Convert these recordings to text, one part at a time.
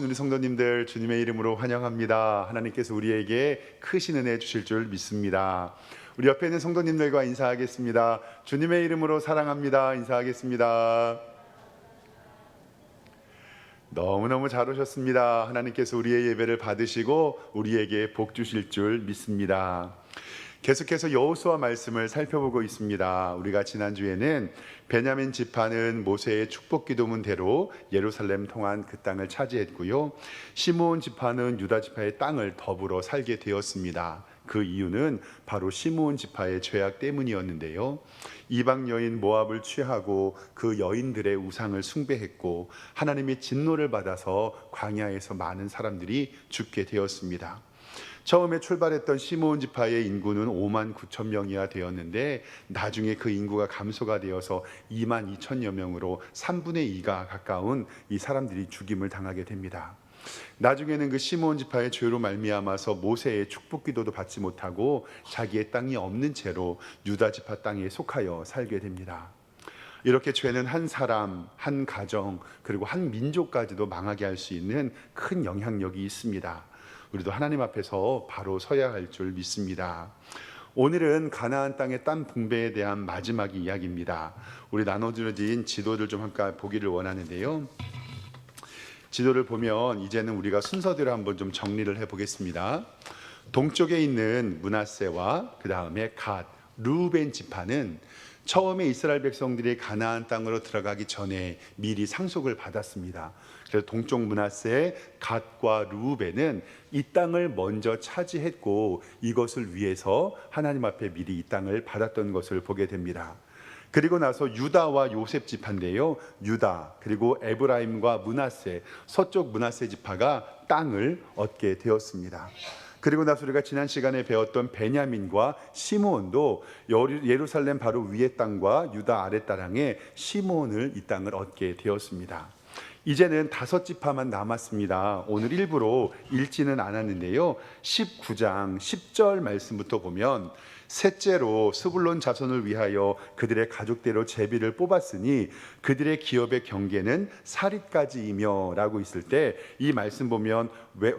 우리 성도님들 주님의 이름으로 환영합니다. 하나님께서 우리에게 크신 은혜 주실 줄 믿습니다. 우리 옆에 있는 성도님들과 인사하겠습니다. 주님의 이름으로 사랑합니다. 인사하겠습니다. 너무너무 잘 오셨습니다. 하나님께서 우리의 예배를 받으시고 우리에게 복 주실 줄 믿습니다. 계속해서 여호수아 말씀을 살펴보고 있습니다. 우리가 지난주에는 베냐민 지파는 모세의 축복 기도문대로 예루살렘 통한 그 땅을 차지했고요. 시므온 지파는 유다 지파의 땅을 더불어 살게 되었습니다. 그 이유는 바로 시므온 지파의 죄악 때문이었는데요. 이방 여인 모압을 취하고 그 여인들의 우상을 숭배했고 하나님의 진노를 받아서 광야에서 많은 사람들이 죽게 되었습니다. 처음에 출발했던 시므온 지파의 인구는 5만 9천 명이야 되었는데 나중에 그 인구가 감소가 되어서 2만 2천여 명으로 3분의 2가 가까운 이 사람들이 죽임을 당하게 됩니다. 나중에는 그 시므온 지파의 죄로 말미암아서 모세의 축복 기도도 받지 못하고 자기의 땅이 없는 채로 유다 지파 땅에 속하여 살게 됩니다. 이렇게 죄는 한 사람, 한 가정, 그리고 한 민족까지도 망하게 할 수 있는 큰 영향력이 있습니다. 우리도 하나님 앞에서 바로 서야 할 줄 믿습니다. 오늘은 가나안 땅의 땅 분배에 대한 마지막 이야기입니다. 우리 나눠진 지도를 좀 함께 보기를 원하는데요. 지도를 보면 이제는 우리가 순서대로 한번 좀 정리를 해보겠습니다. 동쪽에 있는 므낫세와 그 다음에 갓, 르우벤 지파는 처음에 이스라엘 백성들이 가나안 땅으로 들어가기 전에 미리 상속을 받았습니다. 그래서 동쪽 므낫세, 갓과 르우벤은 이 땅을 먼저 차지했고 이것을 위해서 하나님 앞에 미리 이 땅을 받았던 것을 보게 됩니다. 그리고 나서 유다와 요셉 지파인데요. 유다 그리고 에브라임과 므낫세, 서쪽 므낫세 지파가 땅을 얻게 되었습니다. 그리고 나서 우리가 지난 시간에 배웠던 베냐민과 시므온도 예루살렘 바로 위의 땅과 유다 아래 땅에 시므온을 이 땅을 얻게 되었습니다. 이제는 5지파만 남았습니다. 오늘 일부러 읽지는 않았는데요. 19장 10절 말씀부터 보면 셋째로 스불론 자손을 위하여 그들의 가족대로 제비를 뽑았으니 그들의 기업의 경계는 사릿까지이며 라고 있을 때 이 말씀 보면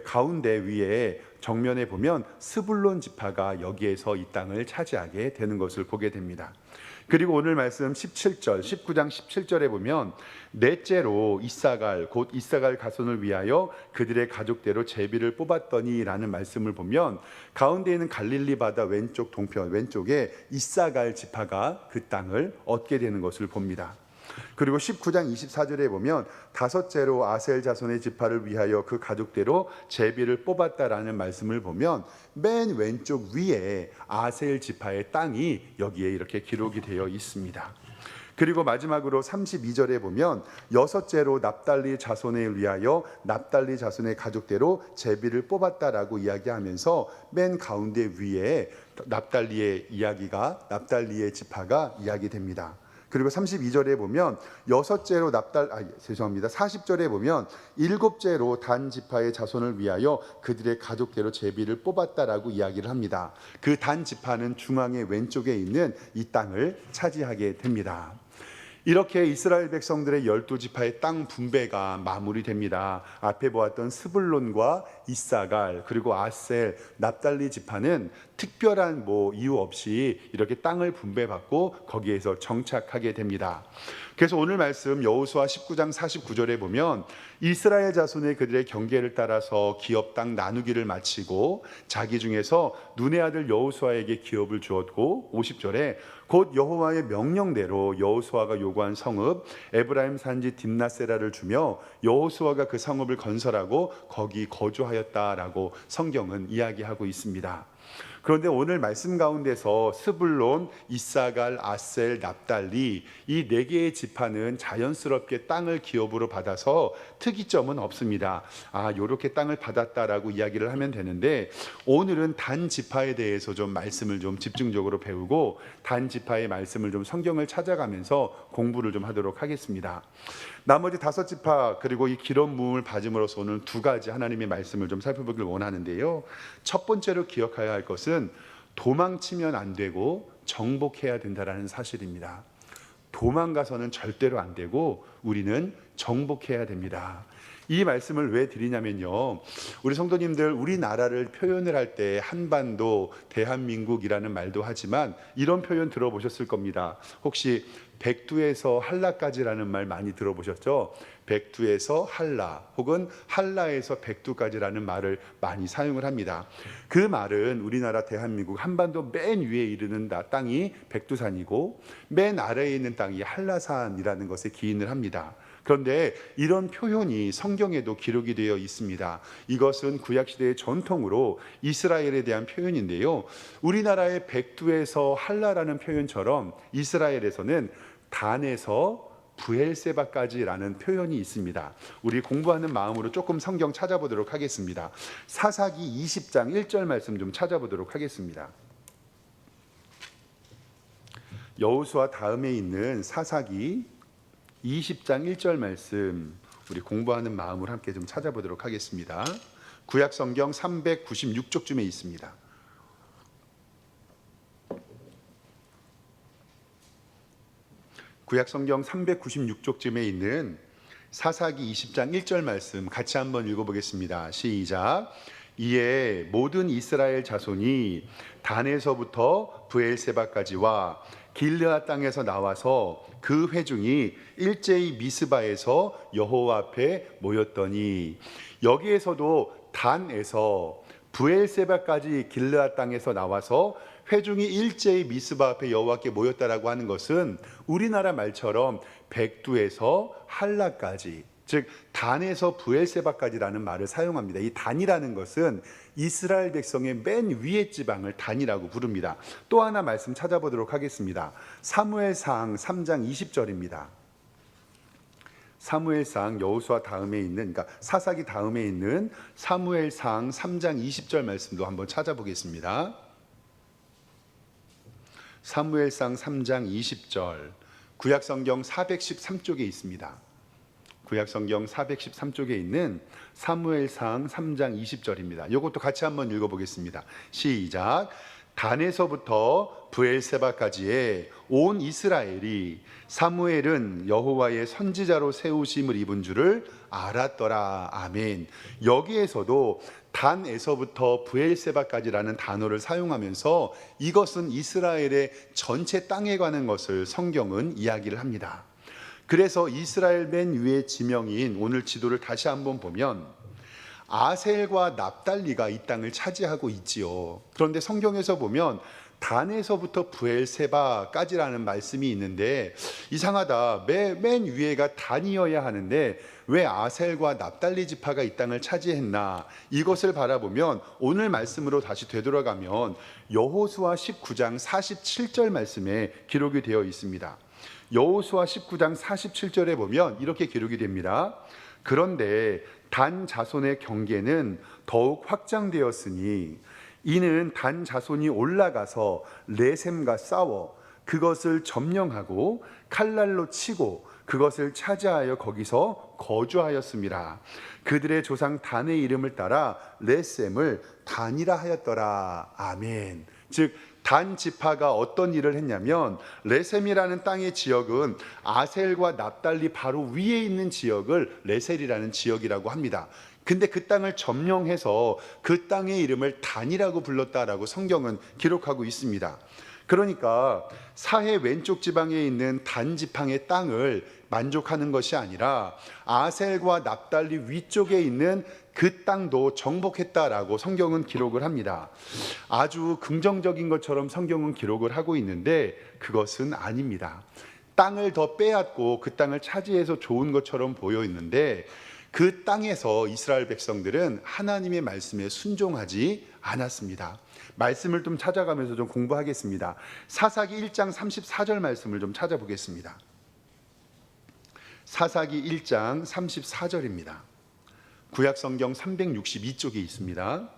가운데 위에 정면에 보면 스불론 지파가 여기에서 이 땅을 차지하게 되는 것을 보게 됩니다. 그리고 오늘 말씀 17절, 19장 17절에 보면 넷째로 이사갈, 곧 이사갈 가손을 위하여 그들의 가족대로 제비를 뽑았더니 라는 말씀을 보면 가운데 있는 갈릴리 바다 왼쪽 동편, 왼쪽에 이사갈 지파가 그 땅을 얻게 되는 것을 봅니다. 그리고 19장 24절에 보면 다섯째로 아셀 자손의 지파를 위하여 그 가족대로 제비를 뽑았다라는 말씀을 보면 맨 왼쪽 위에 아셀 지파의 땅이 여기에 이렇게 기록이 되어 있습니다. 그리고 마지막으로 32절에 보면 여섯째로 납달리 자손을 위하여 납달리 자손의 가족대로 제비를 뽑았다라고 이야기하면서 맨 가운데 위에 납달리의 이야기가 납달리의 지파가 이야기됩니다. 그리고 32절에 보면 40절에 보면 7째로 단 지파의 자손을 위하여 그들의 가족대로 제비를 뽑았다라고 이야기를 합니다. 그 단 지파는 중앙의 왼쪽에 있는 이 땅을 차지하게 됩니다. 이렇게 이스라엘 백성들의 12지파의 땅 분배가 마무리됩니다. 앞에 보았던 스불론과 이사갈 그리고 아셀, 납달리 지파는 특별한 이유 없이 이렇게 땅을 분배받고 거기에서 정착하게 됩니다. 그래서 오늘 말씀 여호수아 19장 49절에 보면 이스라엘 자손의 그들의 경계를 따라서 기업 땅 나누기를 마치고 자기 중에서 눈의 아들 여호수아에게 기업을 주었고 50절에 곧 여호와의 명령대로 여호수아가 요구한 성읍 에브라임 산지 딥나세라를 주며 여호수아가 그 성읍을 건설하고 거기 거주하였다라고 성경은 이야기하고 있습니다. 그런데 오늘 말씀 가운데서 스불론, 이사갈, 아셀, 납달리 이 4개의 지파는 자연스럽게 땅을 기업으로 받아서 특이점은 없습니다. 요렇게 땅을 받았다라고 이야기를 하면 되는데 오늘은 단 지파에 대해서 좀 말씀을 좀 집중적으로 배우고 단 지파의 말씀을 좀 성경을 찾아가면서 공부를 좀 하도록 하겠습니다. 나머지 5지파 그리고 이 기름 부음을 받음으로써 오늘 2가지 하나님의 말씀을 좀 살펴보길 원하는데요. 첫 번째로 기억해야 할 것은 도망치면 안 되고 정복해야 된다는 사실입니다. 도망가서는 절대로 안 되고 우리는 정복해야 됩니다. 이 말씀을 왜 드리냐면요, 우리 성도님들 우리나라를 표현을 할 때 한반도, 대한민국이라는 말도 하지만 이런 표현 들어보셨을 겁니다. 혹시 백두에서 한라까지라는 말 많이 들어보셨죠? 백두에서 한라 혹은 한라에서 백두까지라는 말을 많이 사용을 합니다. 그 말은 우리나라 대한민국 한반도 맨 위에 이르는 땅이 백두산이고 맨 아래에 있는 땅이 한라산이라는 것에 기인을 합니다. 그런데 이런 표현이 성경에도 기록이 되어 있습니다. 이것은 구약시대의 전통으로 이스라엘에 대한 표현인데요, 우리나라의 백두에서 한라라는 표현처럼 이스라엘에서는 단에서 부엘세바까지라는 표현이 있습니다. 우리 공부하는 마음으로 조금 성경 찾아보도록 하겠습니다. 사사기 20장 1절 말씀 좀 찾아보도록 하겠습니다. 여호수아 다음에 있는 사사기 20장 1절 말씀, 우리 공부하는 마음으로 함께 좀 찾아보도록 하겠습니다. 구약 성경 396쪽쯤에 있습니다. 구약 성경 396쪽쯤에 있는 사사기 20장 1절 말씀 같이 한번 읽어보겠습니다. 시작. 이에 모든 이스라엘 자손이 단에서부터 브엘세바까지와 길르앗 땅에서 나와서 그 회중이 일제히 미스바에서 여호와 앞에 모였더니, 여기에서도 단에서 브엘세바까지 길르앗 땅에서 나와서 회중이 일제히 미스바 앞에 여호와께 모였다라고 하는 것은 우리나라 말처럼 백두에서 한라까지, 즉 단에서 브엘세바까지라는 말을 사용합니다. 이 단이라는 것은 이스라엘 백성의 맨 위의 지방을 단이라고 부릅니다. 또 하나 말씀 찾아보도록 하겠습니다. 사무엘상 3장 20절입니다. 사무엘상 여호수아 다음에 있는, 그러니까 사사기 다음에 있는 사무엘상 3장 20절 말씀도 한번 찾아보겠습니다. 사무엘상 3장 20절, 구약성경 413쪽에 있습니다. 구약성경 413쪽에 있는 사무엘상 3장 20절입니다. 이것도 같이 한번 읽어보겠습니다. 시작. 단에서부터 브엘세바까지의 온 이스라엘이 사무엘은 여호와의 선지자로 세우심을 입은 줄을 알았더라. 아멘. 여기에서도 단에서부터 브엘세바까지라는 단어를 사용하면서 이것은 이스라엘의 전체 땅에 관한 것을 성경은 이야기를 합니다. 그래서 이스라엘 맨 위의 지명인 오늘 지도를 다시 한번 보면 아셀과 납달리가 이 땅을 차지하고 있지요. 그런데 성경에서 보면 단에서부터 브엘세바까지라는 말씀이 있는데 이상하다. 맨 위에가 단이어야 하는데 왜 아셀과 납달리 지파가 이 땅을 차지했나? 이것을 바라보면 오늘 말씀으로 다시 되돌아가면 여호수아 19장 47절 말씀에 기록이 되어 있습니다. 여호수아 19장 47절에 보면 이렇게 기록이 됩니다. 그런데 단 자손의 경계는 더욱 확장되었으니 이는 단 자손이 올라가서 레셈과 싸워 그것을 점령하고 칼날로 치고 그것을 차지하여 거기서 거주하였습니다. 그들의 조상 단의 이름을 따라 레셈을 단이라 하였더라. 아멘. 즉 단 지파가 어떤 일을 했냐면 레셈이라는 땅의 지역은 아셀과 납달리 바로 위에 있는 지역을 레셀이라는 지역이라고 합니다. 근데 그 땅을 점령해서 그 땅의 이름을 단이라고 불렀다라고 성경은 기록하고 있습니다. 그러니까 사해 왼쪽 지방에 있는 단 지팡의 땅을 만족하는 것이 아니라 아셀과 납달리 위쪽에 있는 그 땅도 정복했다라고 성경은 기록을 합니다. 아주 긍정적인 것처럼 성경은 기록을 하고 있는데 그것은 아닙니다. 땅을 더 빼앗고 그 땅을 차지해서 좋은 것처럼 보여 있는데 그 땅에서 이스라엘 백성들은 하나님의 말씀에 순종하지 않았습니다. 말씀을 좀 찾아가면서 좀 공부하겠습니다. 사사기 1장 34절 말씀을 좀 찾아보겠습니다. 사사기 1장 34절입니다. 구약성경 362쪽에 있습니다.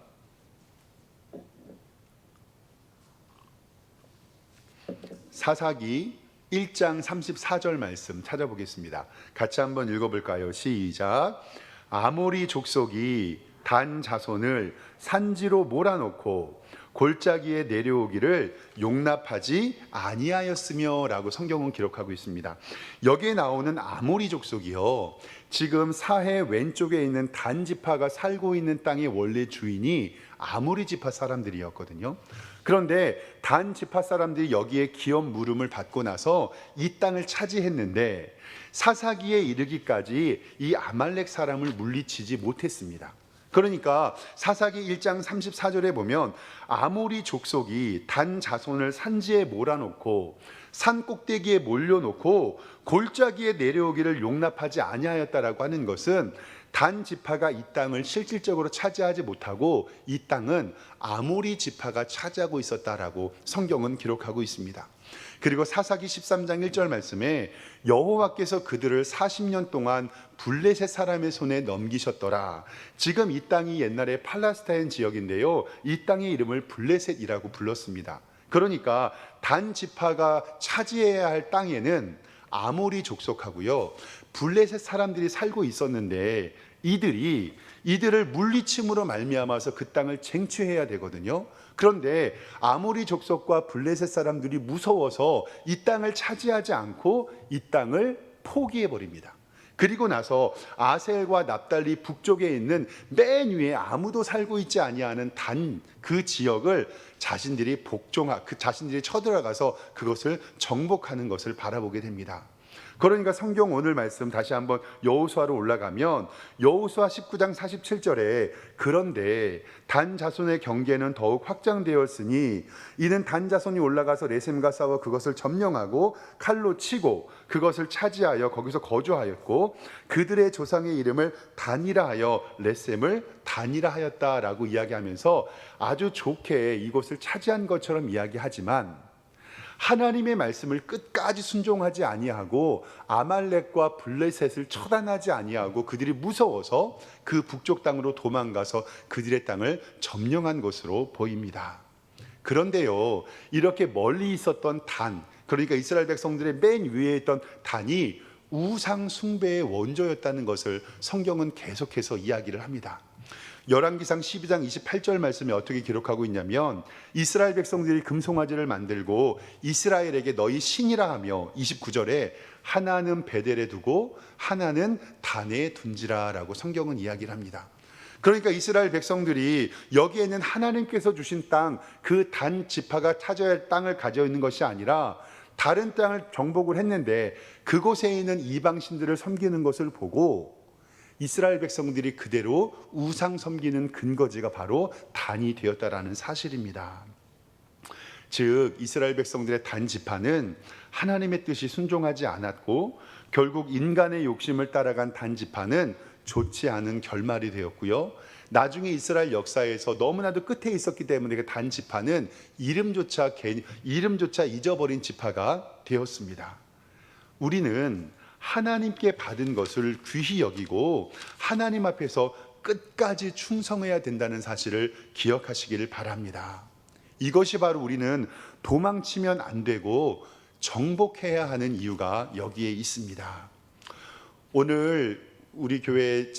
사사기 1장 34절 말씀 찾아보겠습니다. 같이 한번 읽어볼까요? 시작. 아모리 족속이 단 자손을 산지로 몰아넣고 골짜기에 내려오기를 용납하지 아니하였으며 라고 성경은 기록하고 있습니다. 여기에 나오는 아모리 족속이요, 지금 사해 왼쪽에 있는 단 지파가 살고 있는 땅의 원래 주인이 아모리 지파 사람들이었거든요. 그런데 단 지파 사람들이 여기에 기업 물음을 받고 나서 이 땅을 차지했는데 사사기에 이르기까지 이 아말렉 사람을 물리치지 못했습니다. 그러니까 사사기 1장 34절에 보면 아모리 족속이 단 자손을 산지에 몰아놓고 산 꼭대기에 몰려놓고 골짜기에 내려오기를 용납하지 아니하였다라고 하는 것은 단 지파가 이 땅을 실질적으로 차지하지 못하고 이 땅은 아모리 지파가 차지하고 있었다라고 성경은 기록하고 있습니다. 그리고 사사기 13장 1절 말씀에 여호와께서 그들을 40년 동안 블레셋 사람의 손에 넘기셨더라. 지금 이 땅이 옛날에 팔레스타인 지역인데요, 이 땅의 이름을 블레셋이라고 불렀습니다. 그러니까 단 지파가 차지해야 할 땅에는 아모리 족속하고요, 블레셋 사람들이 살고 있었는데 이들을 물리침으로 말미암아서 그 땅을 쟁취해야 되거든요. 그런데 아모리 족속과 블레셋 사람들이 무서워서 이 땅을 차지하지 않고 이 땅을 포기해 버립니다. 그리고 나서 아셀과 납달리 북쪽에 있는 맨 위에 아무도 살고 있지 아니하는 단 그 지역을 자신들이 쳐들어가서 그것을 정복하는 것을 바라보게 됩니다. 그러니까 성경 오늘 말씀 다시 한번 여호수아로 올라가면 여호수아 19장 47절에 그런데 단 자손의 경계는 더욱 확장되었으니 이는 단 자손이 올라가서 레셈과 싸워 그것을 점령하고 칼로 치고 그것을 차지하여 거기서 거주하였고 그들의 조상의 이름을 단이라 하여 레셈을 단이라 하였다라고 이야기하면서 아주 좋게 이곳을 차지한 것처럼 이야기하지만 하나님의 말씀을 끝까지 순종하지 아니하고 아말렉과 블레셋을 처단하지 아니하고 그들이 무서워서 그 북쪽 땅으로 도망가서 그들의 땅을 점령한 것으로 보입니다. 그런데요, 이렇게 멀리 있었던 단, 그러니까 이스라엘 백성들의 맨 위에 있던 단이 우상 숭배의 원조였다는 것을 성경은 계속해서 이야기를 합니다. 열왕기상 12장 28절 말씀에 어떻게 기록하고 있냐면 이스라엘 백성들이 금송아지를 만들고 이스라엘에게 너희 신이라 하며 29절에 하나는 베델에 두고 하나는 단에 둔지라 라고 성경은 이야기를 합니다. 그러니까 이스라엘 백성들이 여기에는 하나님께서 주신 땅, 그 단 지파가 차져야 할 땅을 가지고 있는 것이 아니라 다른 땅을 정복을 했는데 그곳에 있는 이방신들을 섬기는 것을 보고 이스라엘 백성들이 그대로 우상 섬기는 근거지가 바로 단이 되었다라는 사실입니다. 즉 이스라엘 백성들의 단 지파는 하나님의 뜻이 순종하지 않았고 결국 인간의 욕심을 따라간 단 지파는 좋지 않은 결말이 되었고요. 나중에 이스라엘 역사에서 너무나도 끝에 있었기 때문에 그 단 지파는 이름조차 잊어버린 지파가 되었습니다. 우리는 하나님께 받은 것을 귀히 여기고 하나님 앞에서 끝까지 충성해야 된다는 사실을 기억하시기를 바랍니다. 이것이 바로 우리는 도망치면 안 되고 정복해야 하는 이유가 여기에 있습니다. 오늘 우리 교회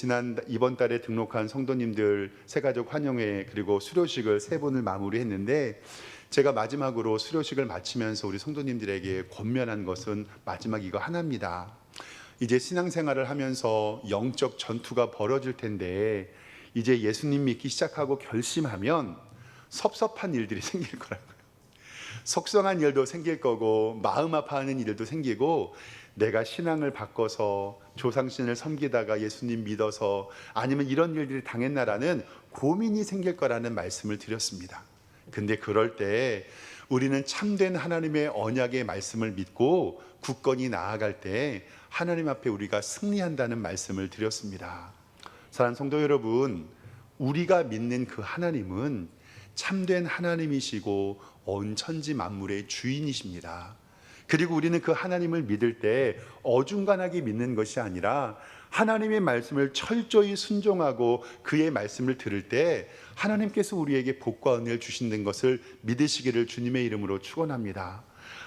이번 달에 등록한 성도님들 새가족 환영회 그리고 수료식을 3번을 마무리했는데 제가 마지막으로 수료식을 마치면서 우리 성도님들에게 권면한 것은 마지막 이거 하나입니다. 이제 신앙생활을 하면서 영적 전투가 벌어질 텐데 이제 예수님 믿기 시작하고 결심하면 섭섭한 일들이 생길 거라고요. 속상한 일도 생길 거고 마음 아파하는 일도 생기고 내가 신앙을 바꿔서 조상신을 섬기다가 예수님 믿어서 아니면 이런 일들이 당했나라는 고민이 생길 거라는 말씀을 드렸습니다. 근데 그럴 때 우리는 참된 하나님의 언약의 말씀을 믿고 굳건히 나아갈 때 하나님 앞에 우리가 승리한다는 말씀을 드렸습니다. 사랑하는 성도 여러분, 우리가 믿는 그 하나님은 참된 하나님이시고 온 천지 만물의 주인이십니다. 그리고 우리는 그 하나님을 믿을 때 어중간하게 믿는 것이 아니라 하나님의 말씀을 철저히 순종하고 그의 말씀을 들을 때 하나님께서 우리에게 복과 은혜를 주시는 것을 믿으시기를 주님의 이름으로 축원합니다.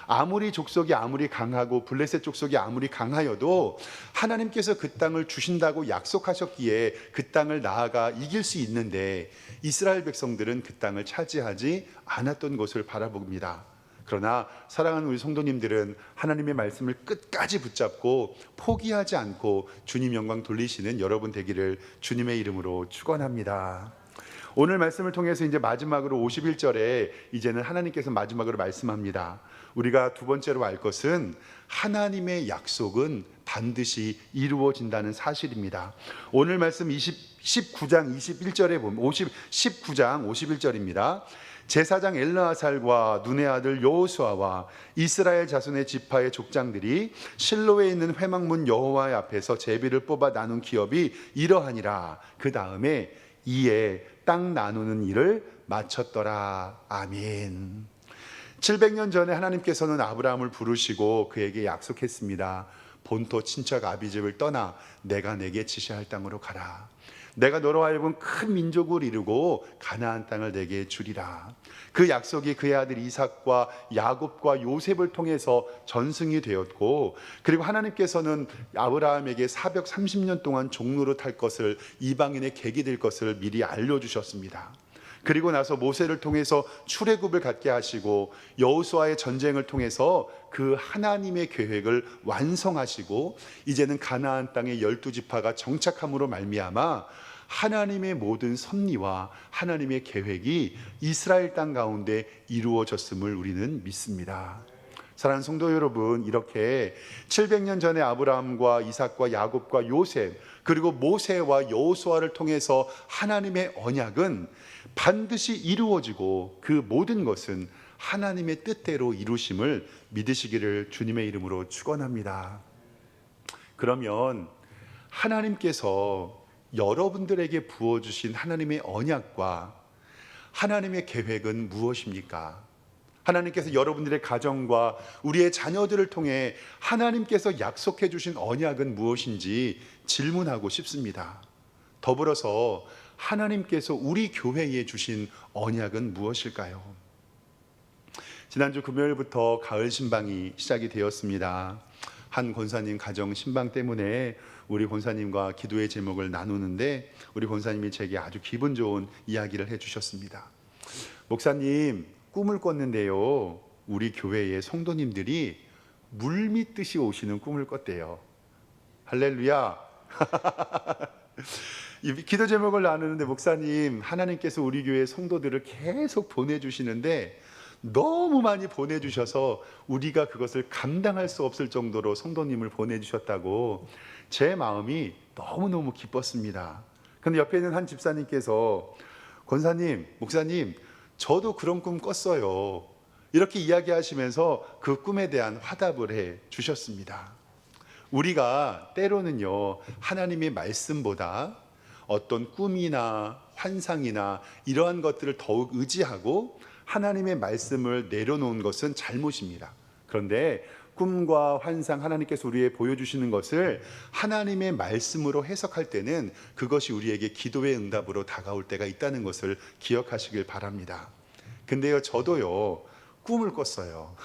아무리 족속이 아무리 강하고 블레셋 족속이 아무리 강하여도 하나님께서 그 땅을 주신다고 약속하셨기에 그 땅을 나아가 이길 수 있는데 이스라엘 백성들은 그 땅을 차지하지 않았던 것을 바라봅니다. 그러나 사랑하는 우리 성도님들은 하나님의 말씀을 끝까지 붙잡고 포기하지 않고 주님 영광 돌리시는 여러분 되기를 주님의 이름으로 축원합니다. 오늘 말씀을 통해서 이제 마지막으로 51절에 이제는 하나님께서 마지막으로 말씀합니다. 우리가 두 번째로 알 것은 하나님의 약속은 반드시 이루어진다는 사실입니다. 오늘 말씀 19장 21절에 보면 19장 51절입니다. 제사장 엘르아살과 눈의 아들 여호수아와 이스라엘 자손의 지파의 족장들이 실로에 있는 회막문 여호와의 앞에서 제비를 뽑아 나눈 기업이 이러하니라. 그 다음에 이에 땅 나누는 일을 마쳤더라. 아멘. 700년 전에 하나님께서는 아브라함을 부르시고 그에게 약속했습니다. 본토 친척 아비집을 떠나 내가 내게 지시할 땅으로 가라. 내가 너로 하여금 큰 민족을 이루고 가나안 땅을 내게 주리라. 그 약속이 그의 아들 이삭과 야곱과 요셉을 통해서 전승이 되었고, 그리고 하나님께서는 아브라함에게 430년 동안 종로로 탈 것을, 이방인의 객이 될 것을 미리 알려주셨습니다. 그리고 나서 모세를 통해서 출애굽을 갖게 하시고 여호수아의 전쟁을 통해서 그 하나님의 계획을 완성하시고 이제는 가나안 땅의 12지파가 정착함으로 말미암아 하나님의 모든 섭리와 하나님의 계획이 이스라엘 땅 가운데 이루어졌음을 우리는 믿습니다. 사랑하는 성도 여러분, 이렇게 700년 전에 아브라함과 이삭과 야곱과 요셉, 그리고 모세와 여호수아를 통해서 하나님의 언약은 반드시 이루어지고 그 모든 것은 하나님의 뜻대로 이루심을 믿으시기를 주님의 이름으로 축원합니다. 그러면 하나님께서 여러분들에게 부어주신 하나님의 언약과 하나님의 계획은 무엇입니까? 하나님께서 여러분들의 가정과 우리의 자녀들을 통해 하나님께서 약속해 주신 언약은 무엇인지 질문하고 싶습니다. 더불어서 하나님께서 우리 교회에 주신 언약은 무엇일까요? 지난주 금요일부터 가을 신방이 시작이 되었습니다. 한 권사님 가정 신방 때문에 우리 권사님과 기도의 제목을 나누는데 우리 권사님이 제게 아주 기분 좋은 이야기를 해주셨습니다. 목사님, 꿈을 꿨는데요, 우리 교회의 성도님들이 물밀듯이 오시는 꿈을 꿨대요. 할렐루야. 이 기도 제목을 나누는데 목사님, 하나님께서 우리 교회 성도들을 계속 보내주시는데 너무 많이 보내주셔서 우리가 그것을 감당할 수 없을 정도로 성도님을 보내주셨다고 제 마음이 너무너무 기뻤습니다. 그런데 옆에 있는 한 집사님께서 권사님, 목사님, 저도 그런 꿈 꿨어요. 이렇게 이야기하시면서 그 꿈에 대한 화답을 해 주셨습니다. 우리가 때로는요, 하나님의 말씀보다 어떤 꿈이나 환상이나 이러한 것들을 더욱 의지하고 하나님의 말씀을 내려놓은 것은 잘못입니다. 그런데 꿈과 환상, 하나님께서 우리에게 보여주시는 것을 하나님의 말씀으로 해석할 때는 그것이 우리에게 기도의 응답으로 다가올 때가 있다는 것을 기억하시길 바랍니다. 근데요, 저도요, 꿈을 꿨어요.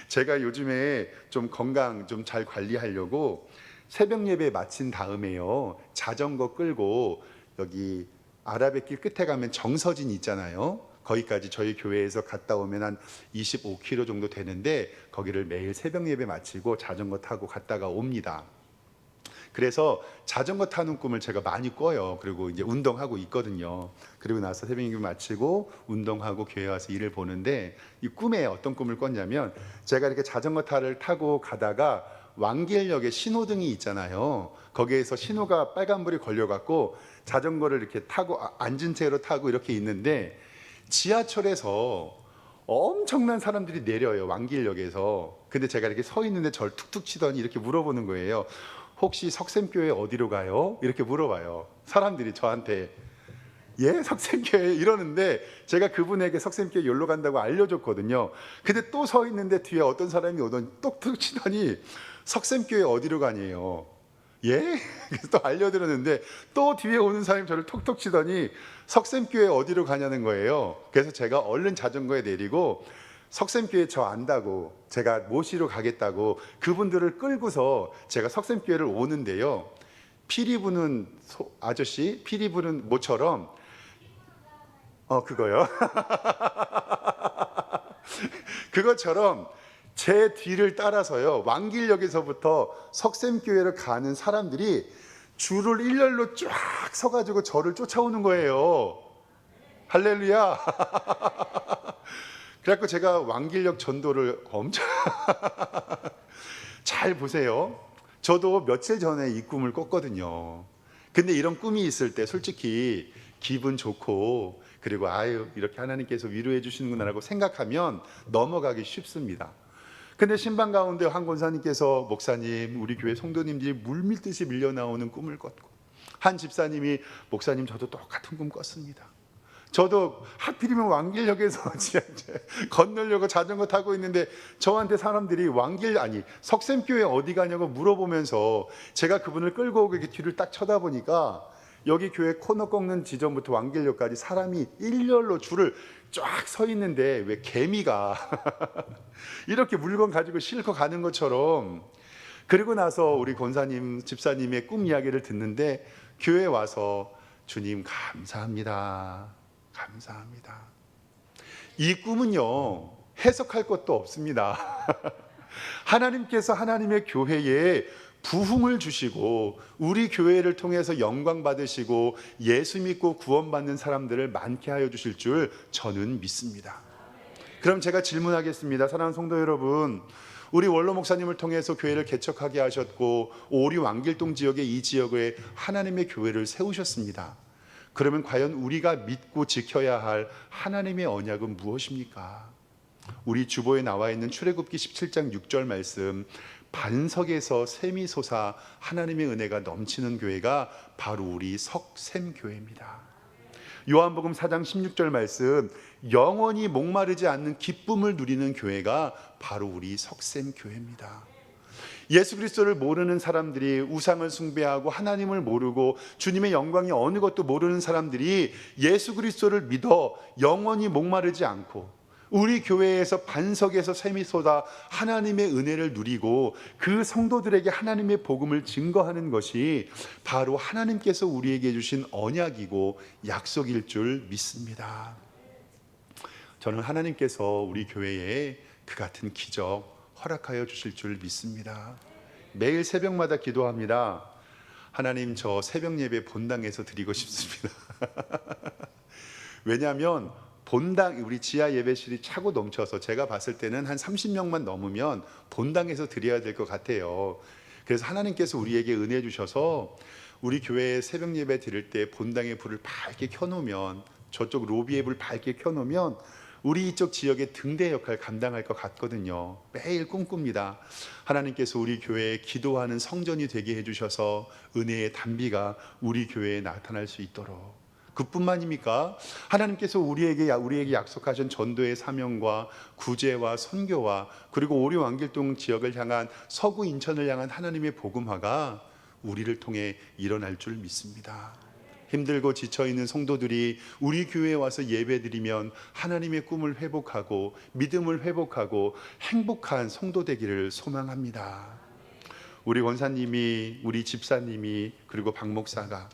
제가 요즘에 좀 건강 좀 잘 관리하려고 새벽 예배 마친 다음에요, 자전거 끌고 여기 아라뱃길 끝에 가면 정서진 있잖아요. 거기까지 저희 교회에서 갔다 오면 한 25km 정도 되는데 거기를 매일 새벽 예배 마치고 자전거 타고 갔다가 옵니다. 그래서 자전거 타는 꿈을 제가 많이 꿔요. 그리고 이제 운동하고 있거든요. 그리고 나서 새벽 예배 마치고 운동하고 교회 와서 일을 보는데 이 꿈에 어떤 꿈을 꿨냐면 제가 이렇게 자전거를 타고 가다가 왕길역에 신호등이 있잖아요. 거기에서 신호가 빨간불이 걸려갖고 자전거를 이렇게 타고 앉은 채로 타고 이렇게 있는데 지하철에서 엄청난 사람들이 내려요, 왕길역에서. 근데 제가 이렇게 서 있는데 저를 툭툭 치더니 이렇게 물어보는 거예요. 혹시 석샘교회 어디로 가요? 이렇게 물어봐요. 사람들이 저한테. 예? 석샘교회 이러는데 제가 그분에게 석샘교회 여기로 간다고 알려줬거든요. 근데 또 서 있는데 뒤에 어떤 사람이 오더니 뚝뚝 치더니 석샘교회 어디로 가니에요? 예? 그래서 또 알려드렸는데 또 뒤에 오는 사람이 저를 톡톡 치더니 석샘교회 어디로 가냐는 거예요. 그래서 제가 얼른 자전거에 내리고 석샘교회 저 안다고 제가 모시러 가겠다고 그분들을 끌고서 제가 석샘교회를 오는데요. 피리 부는 아저씨, 피리 부는 모처럼 그거요. 그것처럼 제 뒤를 따라서요. 왕길역에서부터 석샘교회를 가는 사람들이 줄을 일렬로 쫙 서가지고 저를 쫓아오는 거예요. 할렐루야. 그래갖고 제가 왕길역 전도를 엄청 잘 보세요. 저도 며칠 전에 이 꿈을 꿨거든요. 근데 이런 꿈이 있을 때 솔직히 기분 좋고 그리고 아유 이렇게 하나님께서 위로해 주시는구나라고 생각하면 넘어가기 쉽습니다. 근데 신방 가운데 한 권사님께서 목사님 우리 교회 성도님들이 물밀듯이 밀려나오는 꿈을 꿨고 한 집사님이 목사님 저도 똑같은 꿈 꿨습니다. 저도 하필이면 왕길역에서 건너려고 자전거 타고 있는데 저한테 사람들이 석샘교회 어디 가냐고 물어보면서 제가 그분을 끌고 오고 이렇게 뒤를 딱 쳐다보니까 여기 교회 코너 꺾는 지점부터 왕길역까지 사람이 일렬로 줄을 쫙 서 있는데 왜 개미가 이렇게 물건 가지고 싣고 가는 것처럼. 그리고 나서 우리 권사님 집사님의 꿈 이야기를 듣는데 교회에 와서 주님 감사합니다. 감사합니다. 이 꿈은요 해석할 것도 없습니다. 하나님께서 하나님의 교회에 부흥을 주시고 우리 교회를 통해서 영광 받으시고 예수 믿고 구원받는 사람들을 많게 하여 주실 줄 저는 믿습니다. 그럼 제가 질문하겠습니다. 사랑하는 성도 여러분, 우리 원로 목사님을 통해서 교회를 개척하게 하셨고 오리 왕길동 지역의 이 지역에 하나님의 교회를 세우셨습니다. 그러면 과연 우리가 믿고 지켜야 할 하나님의 언약은 무엇입니까? 우리 주보에 나와 있는 출애굽기 17장 6절 말씀, 반석에서 샘이 솟아 하나님의 은혜가 넘치는 교회가 바로 우리 석샘교회입니다. 요한복음 4장 16절 말씀, 영원히 목마르지 않는 기쁨을 누리는 교회가 바로 우리 석샘교회입니다. 예수 그리스도를 모르는 사람들이, 우상을 숭배하고 하나님을 모르고 주님의 영광이 어느 것도 모르는 사람들이 예수 그리스도를 믿어 영원히 목마르지 않고 우리 교회에서 반석에서 샘이 솟아 하나님의 은혜를 누리고 그 성도들에게 하나님의 복음을 증거하는 것이 바로 하나님께서 우리에게 주신 언약이고 약속일 줄 믿습니다. 저는 하나님께서 우리 교회에 그 같은 기적 허락하여 주실 줄 믿습니다. 매일 새벽마다 기도합니다. 하나님, 저 새벽 예배 본당에서 드리고 싶습니다. 왜냐하면 본당, 우리 지하 예배실이 차고 넘쳐서 제가 봤을 때는 한 30명만 넘으면 본당에서 드려야 될 것 같아요. 그래서 하나님께서 우리에게 은혜 주셔서 우리 교회에 새벽 예배 드릴 때 본당에 불을 밝게 켜놓으면, 저쪽 로비에 불 밝게 켜놓으면 우리 이쪽 지역의 등대 역할 감당할 것 같거든요. 매일 꿈꿉니다. 하나님께서 우리 교회에 기도하는 성전이 되게 해주셔서 은혜의 단비가 우리 교회에 나타날 수 있도록. 그뿐만입니까? 하나님께서 우리에게 약속하신 전도의 사명과 구제와 선교와 그리고 오리 왕길동 지역을 향한 서구 인천을 향한 하나님의 복음화가 우리를 통해 일어날 줄 믿습니다. 힘들고 지쳐있는 성도들이 우리 교회에 와서 예배드리면 하나님의 꿈을 회복하고 믿음을 회복하고 행복한 성도 되기를 소망합니다. 우리 권사님이, 우리 집사님이, 그리고 박 목사가,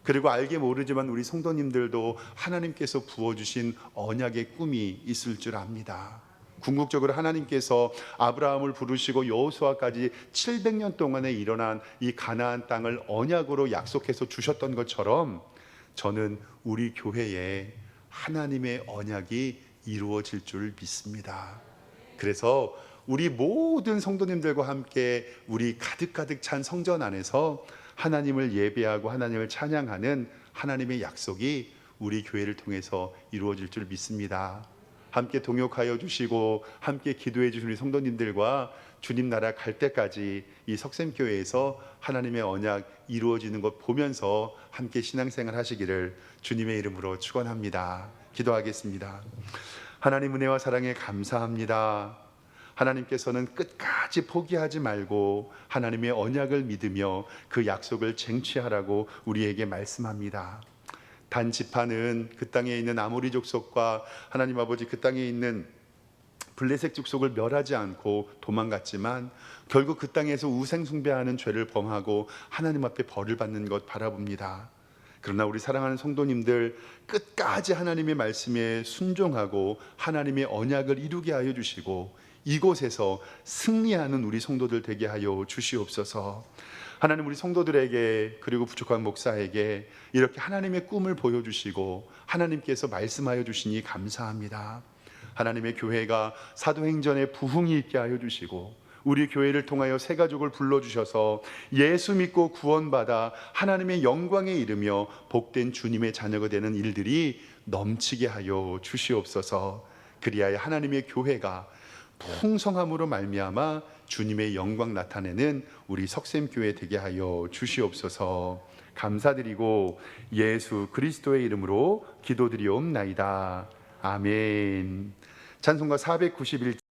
그리고 알게 모르지만 우리 성도님들도 하나님께서 부어주신 언약의 꿈이 있을 줄 압니다. 궁극적으로 하나님께서 아브라함을 부르시고 여호수아까지 700년 동안에 일어난 이 가나안 땅을 언약으로 약속해서 주셨던 것처럼 저는 우리 교회에 하나님의 언약이 이루어질 줄 믿습니다. 그래서 우리 모든 성도님들과 함께 우리 가득가득 찬 성전 안에서 하나님을 예배하고 하나님을 찬양하는 하나님의 약속이 우리 교회를 통해서 이루어질 줄 믿습니다. 함께 동역하여 주시고 함께 기도해 주신 우리 성도님들과 주님 나라 갈 때까지 이 석샘교회에서 하나님의 언약 이루어지는 것 보면서 함께 신앙생활 하시기를 주님의 이름으로 축원합니다. 기도하겠습니다. 하나님 은혜와 사랑에 감사합니다. 하나님께서는 끝까지 포기하지 말고 하나님의 언약을 믿으며 그 약속을 쟁취하라고 우리에게 말씀합니다. 단 지파는 그 땅에 있는 아모리 족속과 하나님 아버지 그 땅에 있는 블레셋 족속을 멸하지 않고 도망갔지만 결국 그 땅에서 우상 숭배하는 죄를 범하고 하나님 앞에 벌을 받는 것 바라봅니다. 그러나 우리 사랑하는 성도님들, 끝까지 하나님의 말씀에 순종하고 하나님의 언약을 이루게 하여 주시고 이곳에서 승리하는 우리 성도들 되게 하여 주시옵소서. 하나님, 우리 성도들에게 그리고 부족한 목사에게 이렇게 하나님의 꿈을 보여주시고 하나님께서 말씀하여 주시니 감사합니다. 하나님의 교회가 사도행전에 부흥이 있게 하여 주시고 우리 교회를 통하여 새 가족을 불러주셔서 예수 믿고 구원받아 하나님의 영광에 이르며 복된 주님의 자녀가 되는 일들이 넘치게 하여 주시옵소서. 그리하여 하나님의 교회가 풍성함으로 말미암아 주님의 영광 나타내는 우리 석샘교회 되게 하여 주시옵소서. 감사드리고 예수 그리스도의 이름으로 기도드리옵나이다. 아멘. 찬송가 491